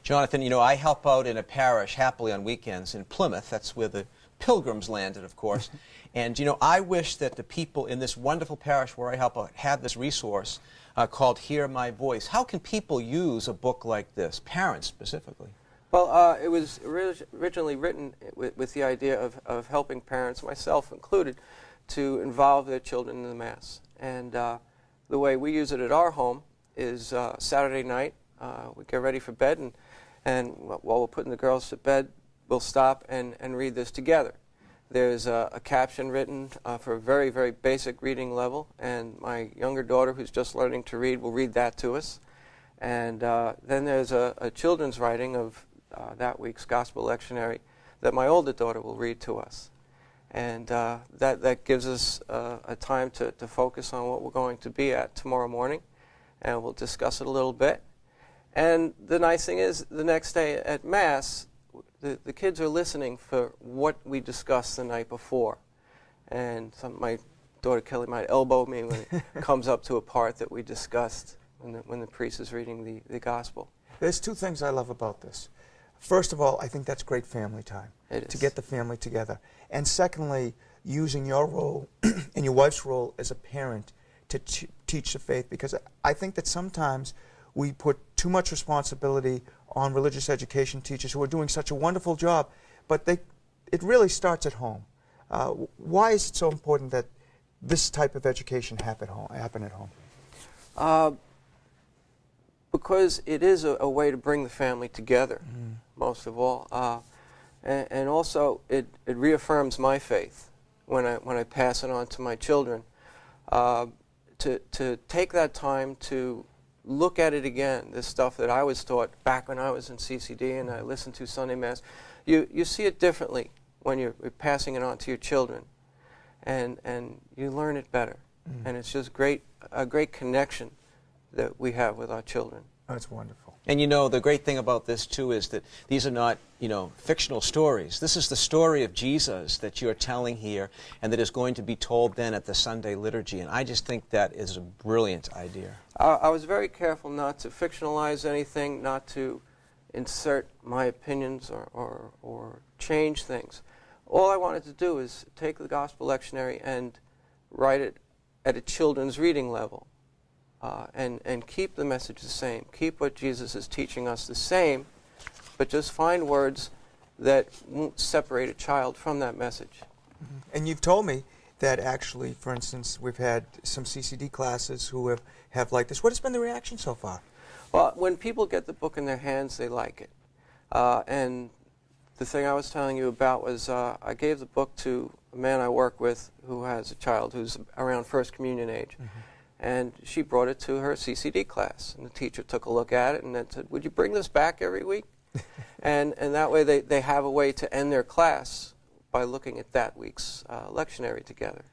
Jonathan, you know, I help out in a parish happily on weekends in Plymouth. That's where the pilgrims landed, of course. And, you know, I wish that the people in this wonderful parish where I help out had this resource called Hear My Voice. How can people use a book like this, parents specifically? Well, it was originally written with the idea of helping parents, myself included, to involve their children in the Mass. And the way we use it at our home is Saturday night, we get ready for bed, and while we're putting the girls to bed, we'll stop and read this together. There's a caption written for a very, very basic reading level, and my younger daughter, who's just learning to read, will read that to us. And then there's a children's writing of that week's Gospel Lectionary that my older daughter will read to us. And that gives us a time to focus on what we're going to be at tomorrow morning, and we'll discuss it a little bit. And the nice thing is, the next day at Mass, the kids are listening for what we discussed the night before. And my daughter Kelly might elbow me when it comes up to a part that we discussed when the priest is reading the Gospel. There's two things I love about this. First of all, I think that's great family time, to get the family together. And secondly, using your role and your wife's role as a parent to teach the faith, because I think that sometimes we put too much responsibility on religious education teachers who are doing such a wonderful job, but it really starts at home. Why is it so important that this type of education happen at home? Because it is a way to bring the family together, most of all. And also, it reaffirms my faith when I pass it on to my children. To take that time to look at it again, this stuff that I was taught back when I was in CCD and I listened to Sunday Mass, you see it differently when you're passing it on to your children, and you learn it better. And it's just a great connection that we have with our children. That's wonderful. And you know, the great thing about this too is that these are not, you know, fictional stories. This is the story of Jesus that you're telling here and that is going to be told then at the Sunday liturgy. And I just think that is a brilliant idea. I was very careful not to fictionalize anything, not to insert my opinions or change things. All I wanted to do is take the Gospel Lectionary and write it at a children's reading level. And keep the message the same. Keep what Jesus is teaching us the same, but just find words that won't separate a child from that message. And you've told me that actually, for instance, we've had some CCD classes who have liked this. What has been the reaction so far? Well, when people get the book in their hands, they like it. And the thing I was telling you about was I gave the book to a man I work with who has a child who's around First Communion age. And she brought it to her CCD class, and the teacher took a look at it and then said, "Would you bring this back every week?" and that way they have a way to end their class by looking at that week's lectionary together.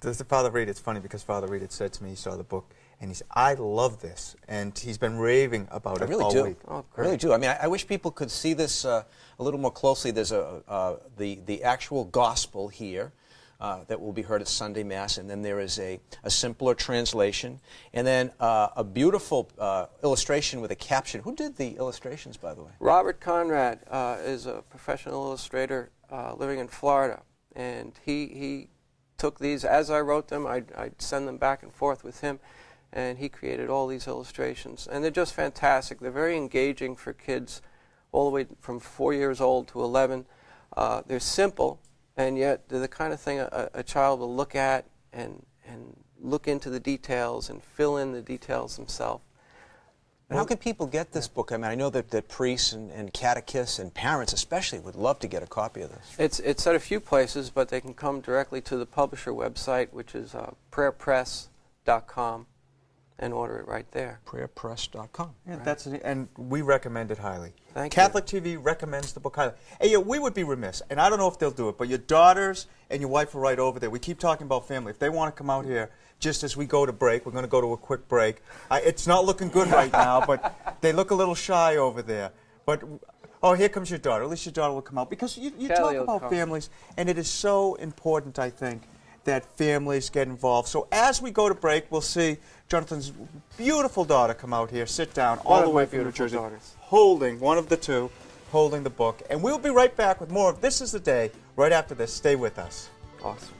Does the Father Reed? It's funny because Father Reed had said to me he saw the book and he said, "I love this," and he's been raving about it all week. Oh, I really do. I mean, I wish people could see this a little more closely. There's the actual gospel here. That will be heard at Sunday Mass, and then there is a simpler translation, and then a beautiful illustration with a caption. Who did the illustrations, by the way? Robert Conrad is a professional illustrator living in Florida, and he took these as I wrote them. I'd send them back and forth with him, and he created all these illustrations, and they're just fantastic. They're very engaging for kids all the way from 4 years old to 11. They're simple. And yet, they're the kind of thing a child will look at and look into the details and fill in the details himself. And how can people get this book? I mean, I know that priests and catechists and parents especially would love to get a copy of this. It's at a few places, but they can come directly to the publisher website, which is prayerpress.com, and order it right there. Prayerpress.com. Yeah, right. And we recommend it highly. Thank Catholic you. TV recommends the book highly. Hey, we would be remiss, and I don't know if they'll do it, but your daughters and your wife are right over there. We keep talking about family. If they want to come out here, just as we go to break, we're going to go to a quick break. It's not looking good right now, but they look a little shy over there. But oh, here comes your daughter. At least your daughter will come out. Because you talk about families, and it is so important, I think, that families get involved. So as we go to break, we'll see Jonathan's beautiful daughter come out here, sit down, all the way from New Jersey. holding, one of the two, holding the book. And we'll be right back with more of This Is the Day right after this. Stay with us. Awesome.